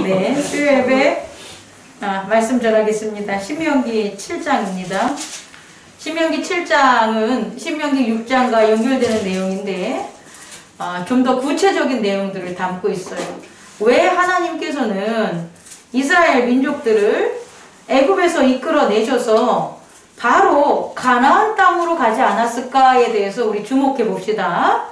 네, 주일 예배 말씀 전하겠습니다. 신명기 7장입니다. 신명기 7장은 신명기 6장과 연결되는 내용인데 좀 더 구체적인 내용들을 담고 있어요. 왜 하나님께서는 이스라엘 민족들을 애굽에서 이끌어내셔서 바로 가나안 땅으로 가지 않았을까에 대해서 우리 주목해 봅시다.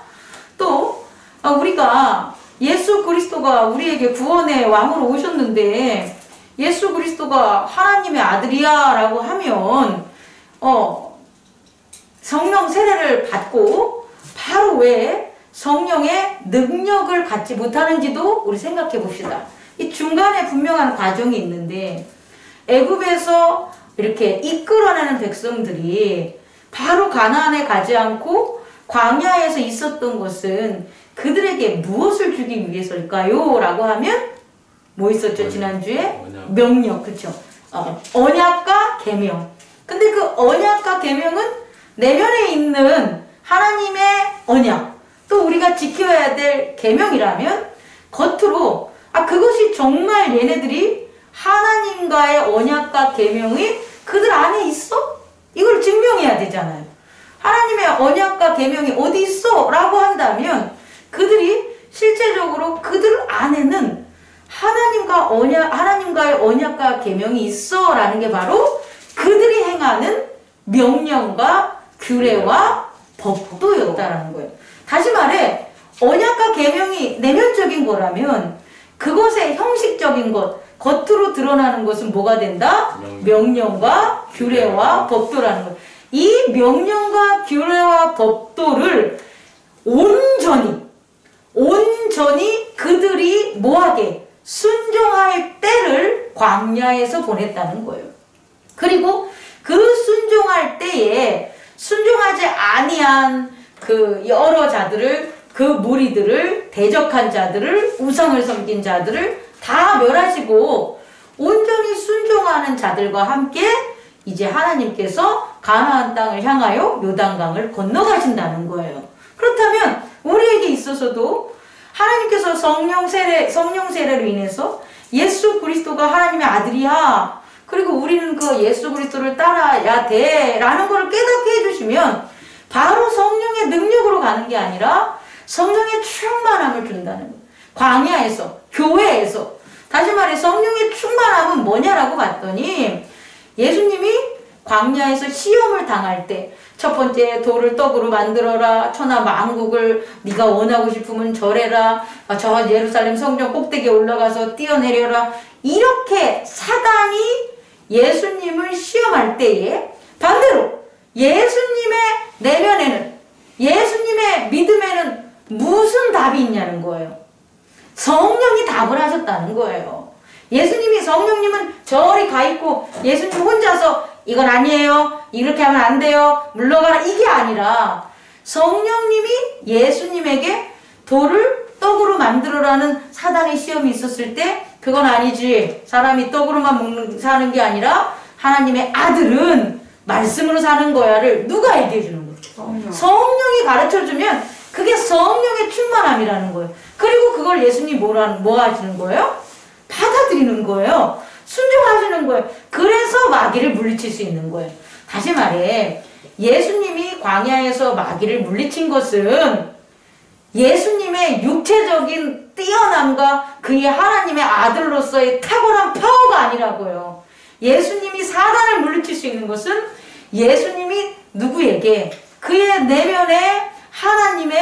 또 우리가 예수 그리스도가 우리에게 구원의 왕으로 오셨는데 예수 그리스도가 하나님의 아들이야 라고 하면 성령 세례를 받고 바로 왜 성령의 능력을 갖지 못하는지도 우리 생각해 봅시다. 이 중간에 분명한 과정이 있는데 애굽에서 이렇게 이끌어내는 백성들이 바로 가나안에 가지 않고 광야에서 있었던 것은 그들에게 무엇을 주기 위해서일까요? 라고 하면 뭐 있었죠? 지난주에? 명령, 그쵸? 언약과 계명. 근데 그 언약과 계명은 내면에 있는 하나님의 언약, 또 우리가 지켜야 될 계명이라면 겉으로 그것이 정말 얘네들이 하나님과의 언약과 계명이 그들 안에 있어? 이걸 증명해야 되잖아요. 하나님의 언약과 계명이 어디 있어? 라고 한다면 그들이 실제적으로 그들 안에는 하나님과의 언약과 계명이 있어 라는 게 바로 그들이 행하는 명령과 규례와 법도였다라는 거예요. 다시 말해 언약과 계명이 내면적인 거라면 그것의 형식적인 것, 겉으로 드러나는 것은 뭐가 된다? 명령과 규례와 법도라는 거예요. 이 명령과 규례와 법도를 온전히 그들이 뭐하게? 순종할 때를 광야에서 보냈다는 거예요. 그리고 그 순종할 때에 순종하지 아니한 그 여러 자들을, 그 무리들을, 대적한 자들을, 우상을 섬긴 자들을 다 멸하시고 온전히 순종하는 자들과 함께 이제 하나님께서 가나안 땅을 향하여 요단강을 건너가신다는 거예요. 그렇다면 우리에게 있어서도 하나님께서 성령 세례로 인해서 예수 그리스도가 하나님의 아들이야, 그리고 우리는 그 예수 그리스도를 따라야 돼 라는 걸 깨닫게 해주시면 바로 성령의 능력으로 가는 게 아니라 성령의 충만함을 준다는 거예요. 광야에서, 교회에서. 다시 말해 성령의 충만함은 뭐냐라고 봤더니 예수님이 광야에서 시험을 당할 때 첫 번째 돌을 떡으로 만들어라, 천하 만국을 네가 원하고 싶으면 절해라, 저 예루살렘 성전 꼭대기에 올라가서 뛰어내려라, 이렇게 사단이 예수님을 시험할 때에 반대로 예수님의 내면에는, 예수님의 믿음에는 무슨 답이 있냐는 거예요. 성령이 답을 하셨다는 거예요. 예수님이, 성령님은 저리 가 있고 예수님 혼자서 이건 아니에요, 이렇게 하면 안 돼요, 물러가라, 이게 아니라 성령님이 예수님에게 돌을 떡으로 만들어라는 사단의 시험이 있었을 때 그건 아니지, 사람이 떡으로만 사는 게 아니라 하나님의 아들은 말씀으로 사는 거야를 누가 얘기해 주는 거죠? 성령이 가르쳐주면 그게 성령의 충만함이라는 거예요. 그리고 그걸 예수님이 뭐 하시는 거예요? 받아들이는 거예요. 순종하시는 거예요. 그래서 마귀를 물리칠 수 있는 거예요. 다시 말해 예수님이 광야에서 마귀를 물리친 것은 예수님의 육체적인 뛰어남과 그의 하나님의 아들로서의 탁월한 파워가 아니라고요. 예수님이 사단을 물리칠 수 있는 것은 예수님이 누구에게? 그의 내면에 하나님의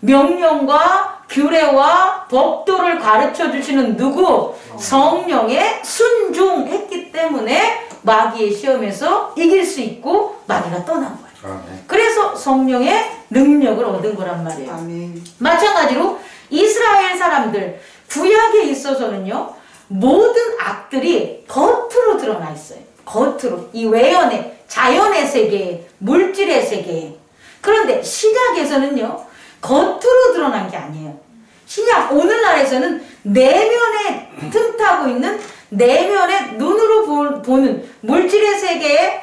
명령과 규례와 법도를 가르쳐 주시는 누구? 성령에 순종했기 때문에 마귀의 시험에서 이길 수 있고 마귀가 떠난 거예요. 그래서 성령의 능력을 얻은 거란 말이에요. 아멘. 마찬가지로 이스라엘 사람들, 구약에 있어서는요, 모든 악들이 겉으로 드러나 있어요. 겉으로. 이 외연의, 자연의 세계에, 물질의 세계에. 그런데 신약에서는요, 겉으로 드러난 게 아니에요. 신약, 오늘날에서는 내면에 틈타고 있는, 내면에 눈으로 보는 물질의 세계의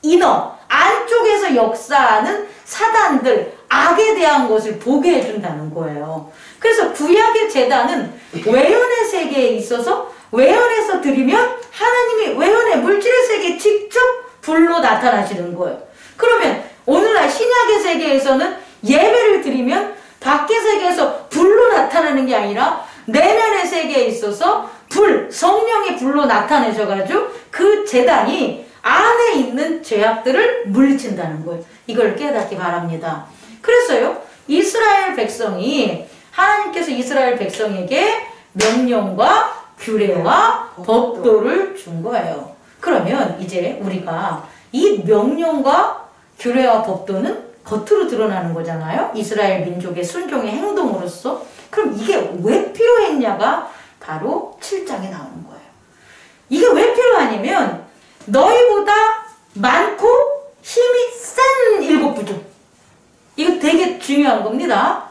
이너, 안쪽에서 역사하는 사단들, 악에 대한 것을 보게 해준다는 거예요. 그래서 구약의 제단은 외연의 세계에 있어서 외연에서 드리면 하나님이 외연의 물질의 세계에 직접 불로 나타나시는 거예요. 그러면 오늘날 신약의 세계에서는 예배를 드리면 밖의 세계에서 불로 나타나는 게 아니라 내면의 세계에 있어서 불, 성령의 불로 나타내셔가지고 그 제단이 안에 있는 죄악들을 물리친다는 거예요. 이걸 깨닫기 바랍니다. 그래서요, 이스라엘 백성이 하나님께서 이스라엘 백성에게 명령과 규례와 법도를 준 거예요. 그러면 이제 우리가 이 명령과 규례와 법도는 겉으로 드러나는 거잖아요. 이스라엘 민족의 순종의 행동으로서. 그럼 이게 왜 필요했냐가 바로 7장에 나오는 거예요. 이게 왜 필요하냐면 너희보다 많고 힘이 센 일곱 부족. 이거 되게 중요한 겁니다.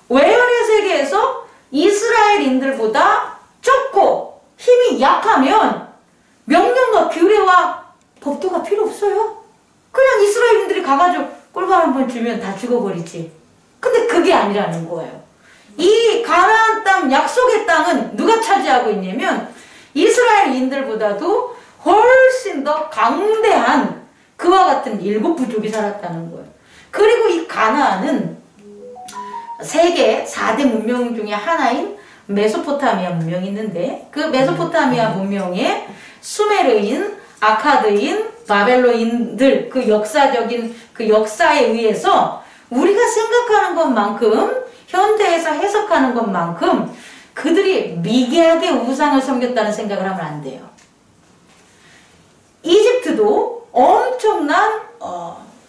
외연의 세계에서 이스라엘인들보다 적고 힘이 약하면 명령과 규례와 법도가 필요 없어요. 그냥 이스라엘인들이 가가지고 꿀밥 한번 주면 다 죽어버리지. 근데 그게 아니라는 거예요. 이 가나안 땅, 약속의 땅은 누가 차지하고 있냐면 이스라엘인들보다도 훨씬 더 강대한 그와 같은 일곱 부족이 살았다는 거예요. 그리고 이 가나안은 세계 4대 문명 중에 하나인 메소포타미아 문명이 있는데 그 메소포타미아 문명에 수메르인, 아카드인, 바벨로인들 그 역사적인 그 역사에 의해서 우리가 생각하는 것만큼 현대에서 해석하는 것만큼 그들이 미개하게 우상을 섬겼다는 생각을 하면 안 돼요. 이집트도 엄청난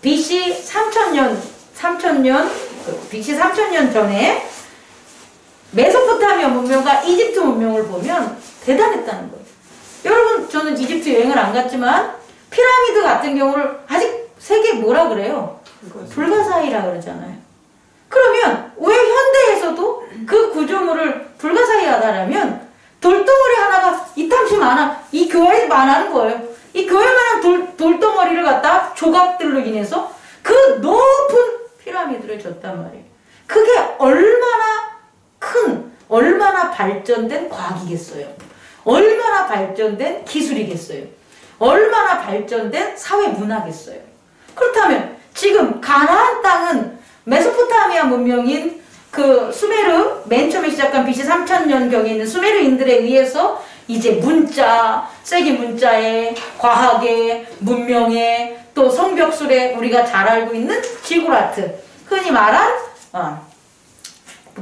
BC 3000년 BC 3000년 전에 메소포타미아 문명과 이집트 문명을 보면 대단했다는 거예요. 여러분, 저는 이집트 여행을 안 갔지만 피라미드 같은 경우를 아직 세계 뭐라 그래요? 불가사의라 그러잖아요. 그러면 왜 현대에서도 그 구조물을 불가사의하다라면 돌덩어리 하나가 이탐시 많아, 이 교회에 많아는 거예요. 이 교회만한 돌덩어리를 갖다 조각들로 인해서 그 높은 피라미드를 줬단 말이에요. 그게 얼마나 큰, 얼마나 발전된 과학이겠어요. 얼마나 발전된 기술이겠어요. 얼마나 발전된 사회 문화겠어요. 그렇다면 지금 가나안 땅은 메소포타미아 문명인 그 수메르, 맨 처음에 시작한 BC 3000년경에 있는 수메르인들에 의해서 이제 문자, 세계 문자에, 과학에, 문명에, 또 성벽술에 우리가 잘 알고 있는 지구라트, 흔히 말한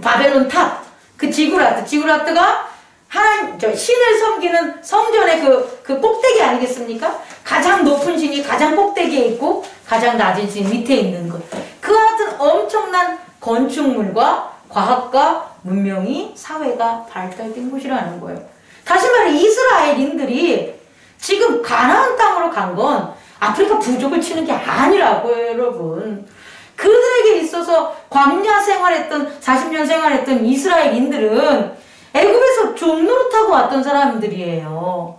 바벨론 탑, 그 지구라트가 하나님, 신을 섬기는 성전의 그 꼭대기 아니겠습니까? 가장 높은 신이 가장 꼭대기에 있고 가장 낮은 신이 밑에 있는 것. 그와 같은 엄청난 건축물과 과학과 문명이, 사회가 발달된 곳이라는 거예요. 다시 말해 이스라엘인들이 지금 가나안 땅으로 간 건 아프리카 부족을 치는 게 아니라고요, 여러분. 그들에게 있어서 광야 생활했던 40년 생활했던 이스라엘인들은 애굽에서 종노릇하고 왔던 사람들이에요.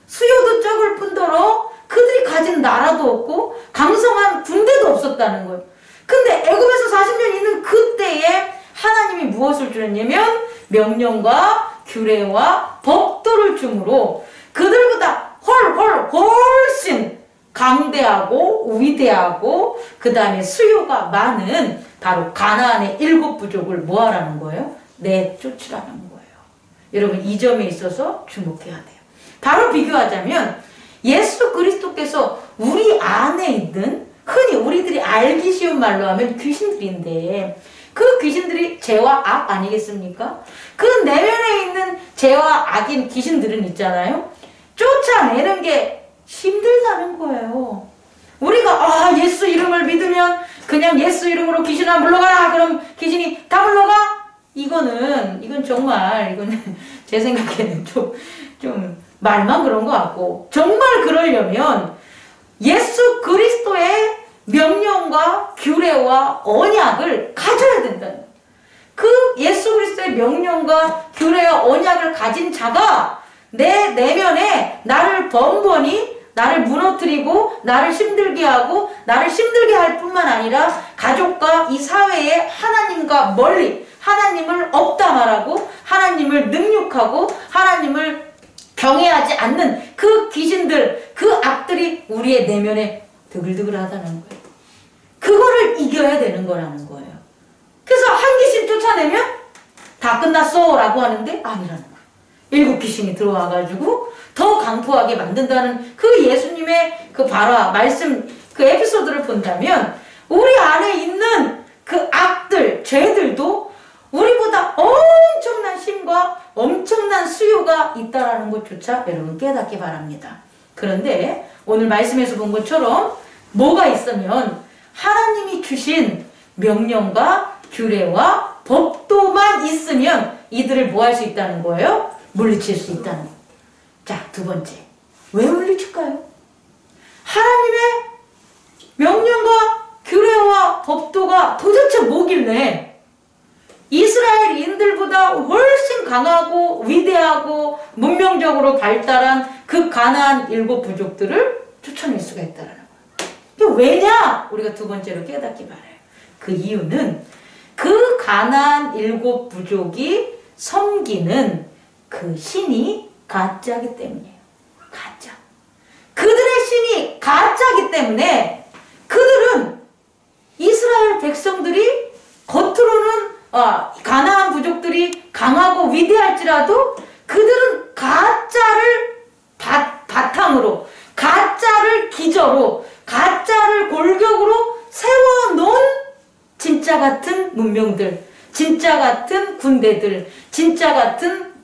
수요도 적을 뿐더러 그들이 가진 나라도 없고 강성한 군대도 없었다는 거예요. 근데 애굽에서 40년 있는 그때에 하나님이 무엇을 주셨냐면 명령과 규례와 법도를 주므로 그들보다 훨씬 강대하고 위대하고 그 다음에 수요가 많은 바로 가나안의 7부족을 뭐하라는 거예요? 내쫓으라는 거예요. 여러분, 이 점에 있어서 주목해야 돼요. 바로 비교하자면 예수 그리스도께서 우리 안에 있는, 흔히 우리들이 알기 쉬운 말로 하면 귀신들인데, 그 귀신들이 죄와 악 아니겠습니까? 그 내면에 있는 죄와 악인 귀신들은 있잖아요. 쫓아내는 게 힘들다는 거예요. 우리가 예수 이름을 믿으면 그냥 예수 이름으로 귀신아 물러가라, 그럼 귀신이 다 물러가? 이건 정말 제 생각에는 좀 말만 그런 것 같고, 정말 그러려면 예수 그리스도의 명령과 규례와 언약을 가져야 된다는 거예요. 그 예수 그리스도의 명령과 규례와 언약을 가진 자가 내 내면에 나를 번번이, 나를 무너뜨리고 나를 힘들게 하고 나를 힘들게 할 뿐만 아니라 가족과 이 사회에 하나님과 멀리, 하나님을 없다 말하고 하나님을 능욕하고 하나님을 경외하지 않는 그 귀신들, 그 악들이 우리의 내면에 드글드글하다는 거예요. 그거를 이겨야 되는 거라는 거예요. 그래서 한 귀신 쫓아내면 다 끝났어 라고 하는데 아니라는 거예요. 7 귀신이 들어와가지고 더 강포하게 만든다는 그 예수님의 그 발화, 말씀, 그 에피소드를 본다면 우리 안에 있는 그 악들, 죄들도 우리보다 엄청난 힘과 엄청난 수요가 있다라는 것조차 여러분 깨닫기 바랍니다. 그런데 오늘 말씀에서 본 것처럼 뭐가 있으면 하나님이 주신 명령과 규례와 법도만 있으면 이들을 뭐 할 수 있다는 거예요? 물리칠 수 있다는 거예요. 자, 2번째. 왜 물리칠까요? 하나님의 명령과 규례와 법도가 도대체 뭐길래 이스라엘인들보다 훨씬 강하고 위대하고 문명적으로 발달한 그 가나안 7 부족들을 쫓아낼 수가 있다는 거예요. 이게 왜냐? 우리가 2번째로 깨닫기 바라요. 그 이유는 그 가나안 7 부족이 섬기는 그 신이 가짜기 때문이에요. 가짜. 그들의 신이 가짜기 때문에 그들은 이스라엘 백성들이 겉으로는 가나안 부족들이 강하고 위대할지라도 그들은 가짜를 바탕으로, 가짜를 기저로, 가짜를 골격으로 세워놓은 진짜 같은 문명들, 진짜 같은 군대들, 진짜 같은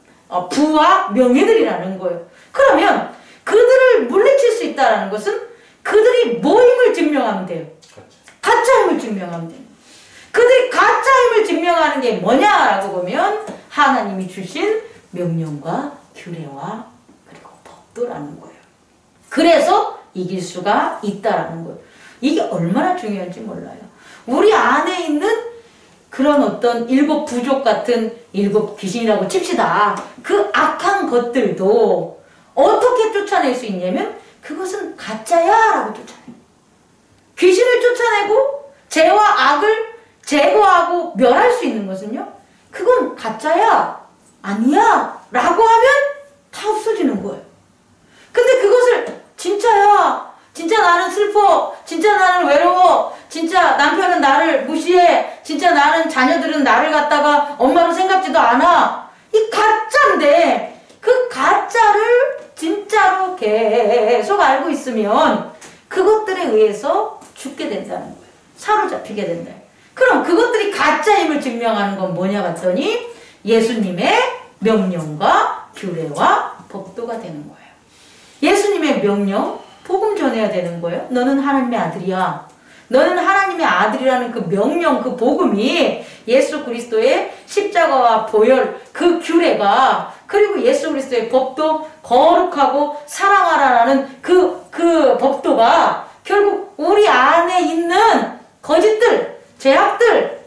부와 명예들이라는 거예요. 그러면 그들을 물리칠 수 있다는 것은 그들이 뭐임을 증명하면 돼요? 가짜임을 증명하면 돼요. 그들이 가짜임을 증명하는 게 뭐냐라고 보면 하나님이 주신 명령과 규례와 그리고 법도라는 거예요. 그래서 이길 수가 있다라는 거예요. 이게 얼마나 중요한지 몰라요. 우리 안에 있는 그런 어떤 7 부족 같은 7 귀신이라고 칩시다. 그 악한 것들도 어떻게 쫓아낼 수 있냐면 그것은 가짜야 라고 쫓아내요. 귀신을 쫓아내고 죄와 악을 제거하고 멸할 수 있는 것은요, 그건 가짜야, 아니야 라고 하면 다 없어지는 거예요. 근데 그것을 진짜야, 진짜 나는 슬퍼, 진짜 나는 외로워, 진짜 남편은 나를 무시해, 진짜 나는 자녀들은 나를 갖다가 엄마로 생각지도 않아, 이 가짜인데 그 가짜를 진짜로 계속 알고 있으면 그것들에 의해서 죽게 된다는 거예요. 사로잡히게 된다. 그럼 그것들이 가짜임을 증명하는 건 뭐냐 봤더니 예수님의 명령과 규례와 법도가 되는 거예요. 예수님의 명령, 복음 전해야 되는 거예요. 너는 하나님의 아들이야. 너는 하나님의 아들이라는 그 명령, 그 복음이 예수 그리스도의 십자가와 보혈, 그 규례가, 그리고 예수 그리스도의 법도, 거룩하고 사랑하라는 그 법도가 결국 우리 안에 있는 거짓들, 죄악들,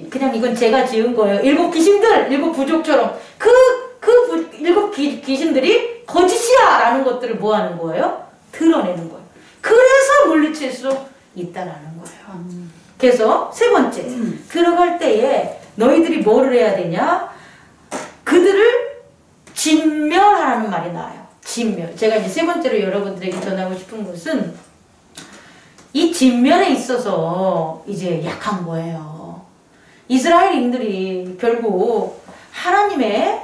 그냥 이건 제가 지은 거예요. 7 귀신들, 7 부족처럼 그 7 귀신들이 거짓이야 라는 것들을 뭐 하는 거예요? 드러내는 거예요. 그래서 물리칠 수 있다라는 거예요. 그래서 3번째, 들어갈 때에 너희들이 뭐를 해야 되냐? 그들을 진멸하라는 말이 나와요. 진멸. 제가 이제 3번째로 여러분들에게 전하고 싶은 것은 이 진멸에 있어서 이제 약한 거예요. 이스라엘인들이 결국 하나님의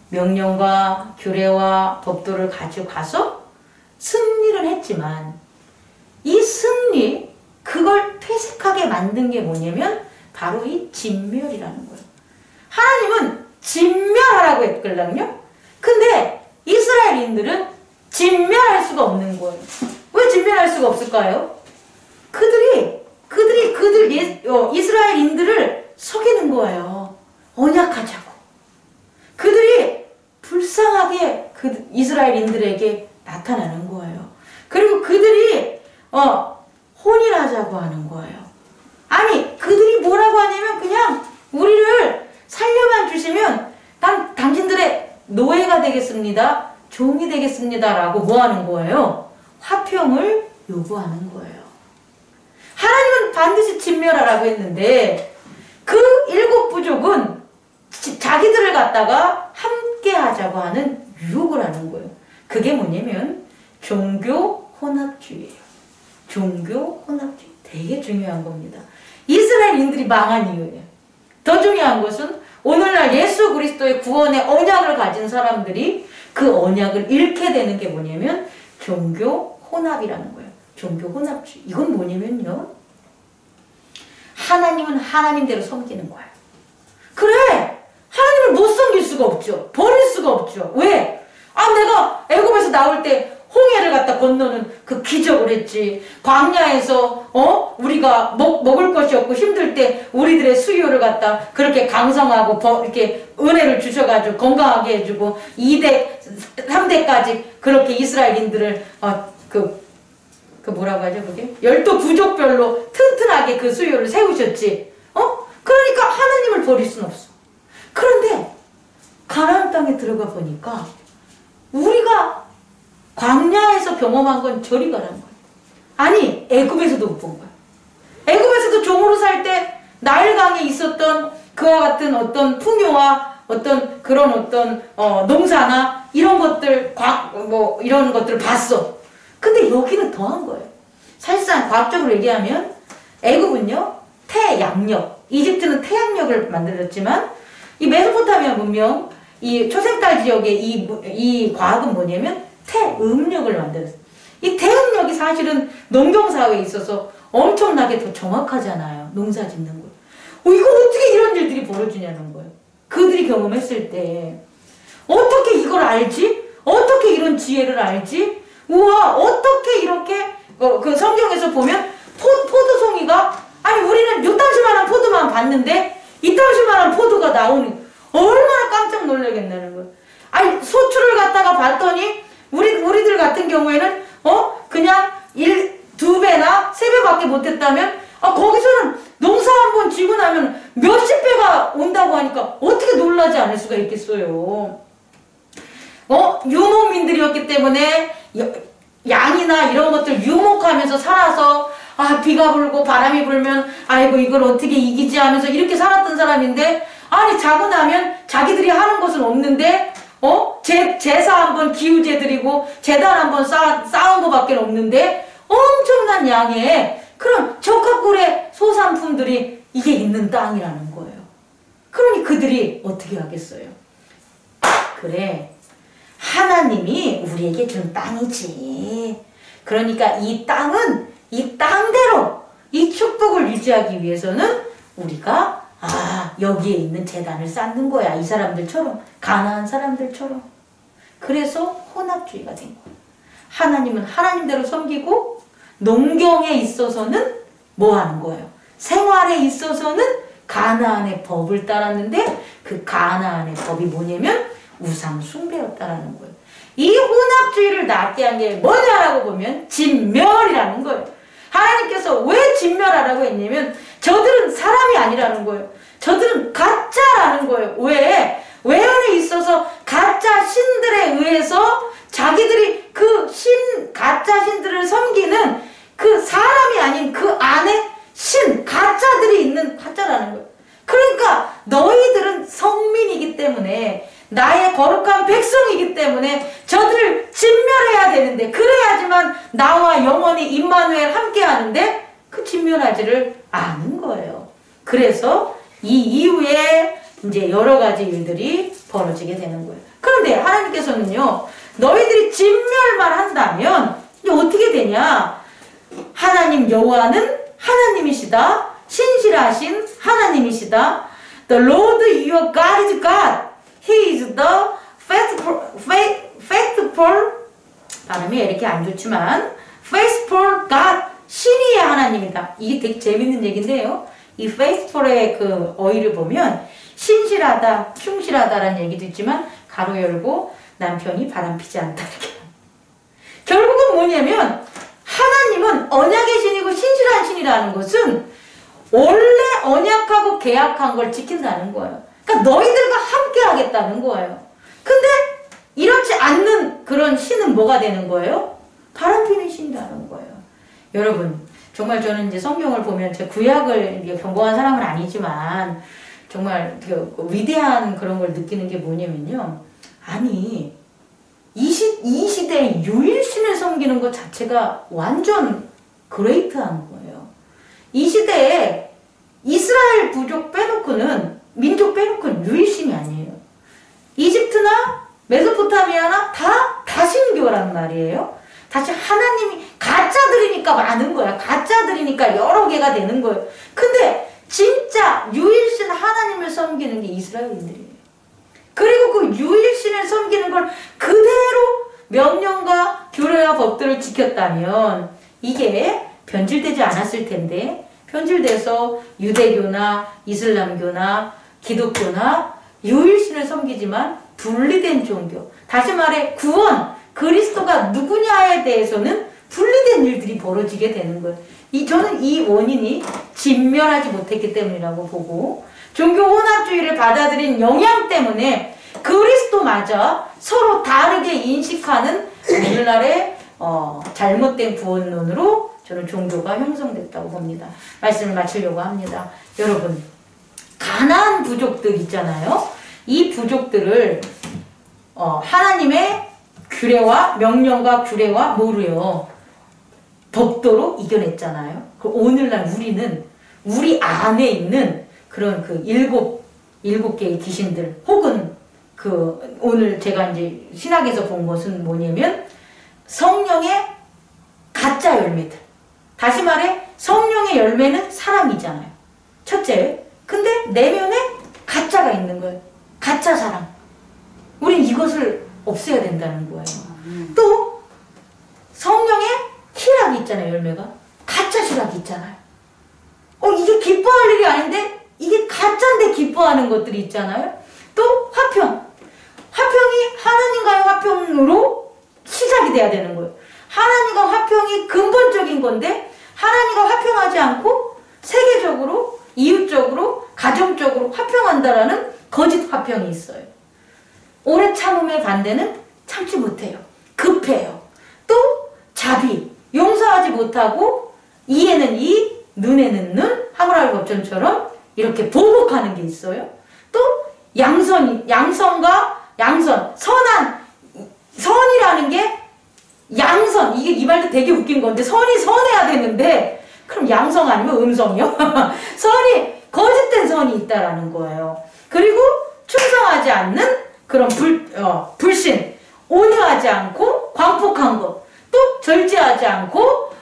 명령과 규례와 법도를 가지고 가서 승리를 했지만 이 승리, 그걸 퇴색하게 만든 게 뭐냐면 바로 이 진멸이라는 거예요. 하나님은 진멸하라고 했거든요. 근데 이스라엘인들은 진멸할 수가 없는 거예요. 왜 진멸할 수가 없을까요? 이스라엘인들을 속이는 거예요. 언약하자고. 그들이 불쌍하게 그 이스라엘인들에게 나타나는 거예요. 그리고 그들이 혼인하자고 하는 거예요. 아니, 그들이 뭐라고 하냐면 그냥 우리를 살려만 주시면 당신들의 노예가 되겠습니다. 종이 되겠습니다. 라고 뭐 하는 거예요? 화평을 요구하는 거예요. 하나님은 반드시 진멸하라고 했는데 그 일곱 부족은 자기들을 갖다가 함께 하자고 하는 유혹을 하는 거예요. 그게 뭐냐면 종교 혼합주의예요. 종교 혼합주의. 되게 중요한 겁니다. 이스라엘인들이 망한 이유예요. 더 중요한 것은 오늘날 예수 그리스도의 구원의 언약을 가진 사람들이 그 언약을 잃게 되는 게 뭐냐면 종교 혼합이라는 거예요. 종교 혼합주의. 이건 뭐냐면요. 하나님은 하나님대로 섬기는 거예요. 그래! 하나님을 못 섬길 수가 없죠. 버릴 수가 없죠. 왜? 내가 애굽에서 나올 때 홍해를 갖다 건너는 그 기적을 했지. 광야에서 우리가 먹을 것이 없고 힘들 때 우리들의 수요를 갖다 그렇게 강성하고 이렇게 은혜를 주셔가지고 건강하게 해주고 2대, 3대까지 그렇게 이스라엘인들을 그 뭐라고 하죠 그게? 12부족별로 튼튼하게 그 수요를 세우셨지. 그러니까 하나님을 버릴 수는 없어. 그런데 가나안 땅에 들어가 보니까 우리가 광야에서 경험한 건 저리 가란 거야. 아니 애굽에서도 못 본 거야. 애굽에서도 종으로 살 때 나일강에 있었던 그와 같은 어떤 풍요와 어떤 그런 어떤 농사나 이런 것들 이런 것들을 봤어. 근데 여기는 더한 거예요. 사실상 과학적으로 얘기하면 애굽은요 태양력, 이집트는 태양력을 만들었지만 이 메소포타미아 문명, 이 초생달 지역의 이 과학은 뭐냐면 태음력을 만들었어요. 이 태음력이 사실은 농경사회에 있어서 엄청나게 더 정확하잖아요. 농사 짓는 거. 이거 어떻게 이런 일들이 벌어지냐는 거예요. 그들이 경험했을 때 어떻게 이걸 알지? 어떻게 이런 지혜를 알지? 우와, 어떻게 이렇게 그 성경에서 보면 포도송이가 아니 우리는 요딴시만한 포도만 봤는데 이딴시만한 포도가 나오는 얼마나 깜짝 놀라겠다는 거예요. 아니 소출을 갖다가 봤더니 우리들 같은 경우에는 그냥 2배나 3배밖에 못했다면 거기서는 농사 한번 지고 나면 몇십 배가 온다고 하니까 어떻게 놀라지 않을 수가 있겠어요. 유목민들이었기 때문에 양이나 이런 것들 유목하면서 살아서 비가 불고 바람이 불면 아이고 이걸 어떻게 이기지 하면서 이렇게 살았던 사람인데 아니 자고 나면 자기들이 하는 것은 없는데 제사 한번 기우제 드리고 제단 한번 쌓은 거밖에 없는데 엄청난 양의 그런 적합꿀의 소산품들이 이게 있는 땅이라는 거예요. 그러니 그들이 어떻게 하겠어요? 그래 하나님이 우리에게 준 땅이지. 그러니까 이 땅은 이 땅대로 이 축복을 유지하기 위해서는 우리가 여기에 있는 제단을 쌓는 거야. 이 사람들처럼 가나안 사람들처럼. 그래서 혼합주의가 된 거야. 하나님은 하나님대로 섬기고 농경에 있어서는 뭐 하는 거예요? 생활에 있어서는 가나안의 법을 따랐는데 그 가나안의 법이 뭐냐면 우상 숭배였다라는 거예요. 이 혼합주의를 낳게 한 게 뭐냐라고 보면 진멸이라는 거예요. 하나님께서 왜 진멸하라고 했냐면 저들은 사람이 아니라는 거예요. 저들은 가짜라는 거예요. 왜? 외연에 있어서 가짜 신들에 의해서 자기들이 그 가짜 신들을 섬기는 그 사람이 아닌 그 안에 가짜들이 있는 가짜라는 거예요. 그러니까 너희들은 성민이기 때문에 나의 거룩한 백성이기 때문에 저들을 진멸해야 되는데 그래야지만 나와 영원히 임마누엘 함께 하는데 그 진멸하지를 않은 거예요. 그래서 이 이후에 이제 여러 가지 일들이 벌어지게 되는 거예요. 그런데 하나님께서는요 너희들이 진멸만 한다면 이제 어떻게 되냐? 하나님 여호와는 하나님이시다. 신실하신 하나님이시다. The Lord your God is God. He is the faithful 발음이 이렇게 안 좋지만 faithful God. 신이의 하나님이다. 이게 되게 재밌는 얘기인데요. 이 faithful의 그 어휘를 보면 신실하다, 충실하다라는 얘기도 있지만 가로 열고 남편이 바람피지 않다 이렇게. 결국은 뭐냐면 하나님은 언약의 신이고 신실한 신이라는 것은 원래 언약하고 계약한 걸 지킨다는 거예요. 그러니까 너희들과 함께 하겠다는 거예요. 근데 이렇지 않는 그런 신은 뭐가 되는 거예요? 바람피는 신이라는 거예요. 여러분 정말 저는 이제 성경을 보면 제 구약을 경공한 사람은 아니지만 정말 그 위대한 그런 걸 느끼는 게 뭐냐면요. 아니 이 시대에 유일신을 섬기는 것 자체가 완전 그레이트한 거예요. 이 시대에 이스라엘 부족 빼놓고는 민족 빼놓고는 유일신이 아니에요. 이집트나 메소포타미아나 다 다신교란 말이에요. 다시 하나님이 가짜들이니까 많은 거야. 가짜들이니까 여러 개가 되는 거예요. 근데 진짜 유일신 하나님을 섬기는 게 이스라엘인들이에요. 그리고 그 유일신을 섬기는 걸 그대로 명령과 규례와 법들을 지켰다면 이게 변질되지 않았을 텐데 변질돼서 유대교나 이슬람교나 기독교나 유일신을 섬기지만 분리된 종교, 다시 말해 구원, 그리스도가 누구냐에 대해서는 분리된 일들이 벌어지게 되는 거예요. 저는 이 원인이 진멸하지 못했기 때문이라고 보고 종교 혼합주의를 받아들인 영향 때문에 그리스도마저 서로 다르게 인식하는 오늘날의 잘못된 구원론으로 저는 종교가 형성됐다고 봅니다. 말씀을 마치려고 합니다. 여러분, 가나안 부족들 있잖아요. 이 부족들을 하나님의 규례와 명령과 규례와 뭐로요? 법도로 이겨냈잖아요. 그 오늘날 우리는 우리 안에 있는 그런 그 일곱 개의 귀신들 혹은 그 오늘 제가 이제 신학에서 본 것은 뭐냐면 성령의 가짜 열매들. 다시 말해 성령의 열매는 사랑이잖아요. 첫째. 근데 내면에 가짜가 있는 거예요. 가짜 사랑. 우린 이것을 없애야 된다는 거예요. 또 성령의 희락이 있잖아요. 열매가. 가짜 희락이 있잖아요. 이게 기뻐할 일이 아닌데 이게 가짜인데 기뻐하는 것들이 있잖아요. 또 화평. 화평이 하나님과의 화평으로 시작이 돼야 되는 거예요. 하나님과 화평이 근본적인 건데 하나님과 화평하지 않고 세계적으로, 이웃적으로, 가정적으로 화평한다라는 거짓 화평이 있어요. 오래 참음의 반대는 참지 못해요. 급해요. 또 자비, 용서하지 못하고 이에는 이, 눈에는 눈, 하무라비 법전처럼 이렇게 보복하는 게 있어요. 또 양성과 양선, 선이라는 게 양선, 이게 이 말도 되게 웃긴 건데 선이 선해야 되는데 그럼 양성 아니면 음성이요? 선이 거짓된 선이 있다라는 거예요. 그리고 충성하지 않는 그런 불신, 온유하지 않고 광폭한 것, 또 절제하지 않고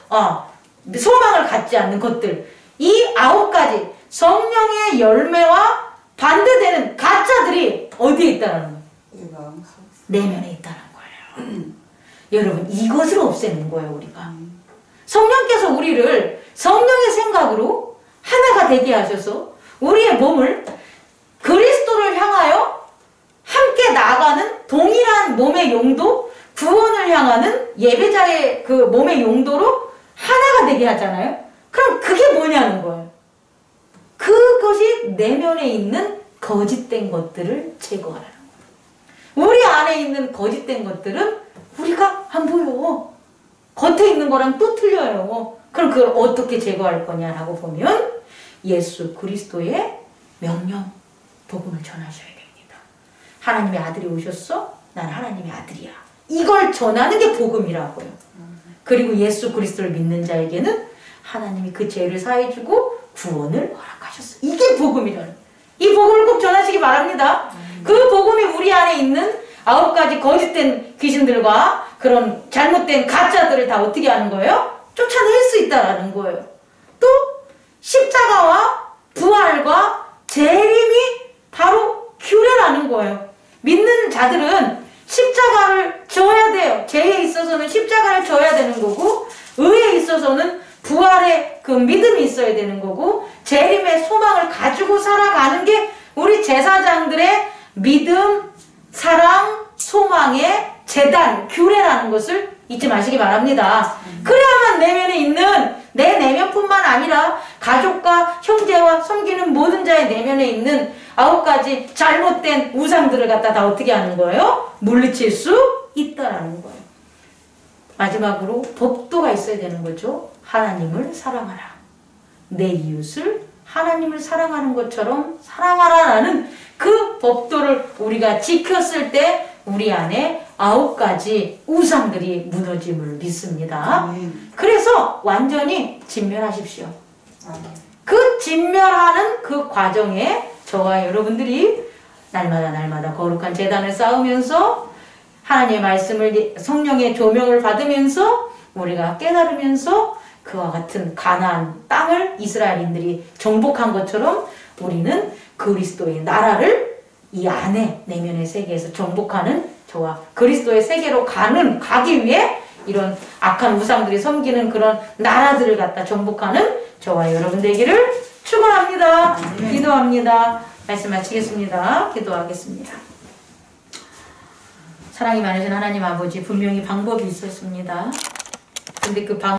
소망을 갖지 않는 것들, 이 9가지 성령의 열매와 반대되는 가짜들이 어디에 있다는 거예요? 내면에 있다는 거예요. 여러분, 이것을 없애는 거예요, 우리가. 성령께서 우리를 성령의 생각으로 하나가 되게 하셔서 우리의 몸을 그리스도를 향하여 함께 나아가는 동일한 몸의 용도, 구원을 향하는 예배자의 그 몸의 용도로 하나가 되게 하잖아요. 그럼 그게 뭐냐는 거예요. 그것이 내면에 있는 거짓된 것들을 제거하라는 거예요. 우리 안에 있는 거짓된 것들은 우리가 안 보여. 겉에 있는 거랑 또 틀려요. 그럼 그걸 어떻게 제거할 거냐라고 보면 예수 그리스도의 명령, 복음을 전하셔야 됩니다. 하나님의 아들이 오셨어? 난 하나님의 아들이야. 이걸 전하는 게 복음이라고요. 그리고 예수 그리스도를 믿는 자에게는 하나님이 그 죄를 사해주고 구원을 허락하셨어. 이게 복음이라는. 이 복음을 꼭 전하시기 바랍니다. 그 복음이 우리 안에 있는 9가지 거짓된 귀신들과 그런 잘못된 가짜들을 다 어떻게 하는 거예요? 쫓아낼 수 있다라는 거예요. 또 십자가와 부활과 재림이 바로 규례라는 거예요. 믿는 자들은 십자가를 져야 돼요. 죄에 있어서는 십자가를 져야 되는 거고, 의에 있어서는 부활의 그 믿음이 있어야 되는 거고, 재림의 소망을 가지고 살아가는 게 우리 제사장들의 믿음, 사랑, 소망의 재단, 규례라는 것을 잊지 마시기 바랍니다. 그래야만 내면에 있는 내 내면뿐만 아니라 가족과 형제와 섬기는 모든 자의 내면에 있는 9가지 잘못된 우상들을 갖다 다 어떻게 하는 거예요? 물리칠 수 있다라는 거예요. 마지막으로 법도가 있어야 되는 거죠. 하나님을 사랑하라. 내 이웃을 하나님을 사랑하는 것처럼 사랑하라라는 그 법도를 우리가 지켰을 때 우리 안에 9가지 우상들이 무너짐을 믿습니다. 그래서 완전히 진멸하십시오. 그 진멸하는 그 과정에 저와 여러분들이 날마다 거룩한 제단을 쌓으면서 하나님의 말씀을, 성령의 조명을 받으면서 우리가 깨달으면서 그와 같은 가나안 땅을 이스라엘인들이 정복한 것처럼 우리는 그리스도의 나라를 이 안에 내면의 세계에서 정복하는 저와 그리스도의 세계로 가기 위해 이런 악한 우상들이 섬기는 그런 나라들을 갖다 정복하는 저와 여러분 되기를 축원합니다. 기도합니다. 말씀 마치겠습니다. 기도하겠습니다. 사랑이 많으신 하나님 아버지, 분명히 방법이 있었습니다. 근데 그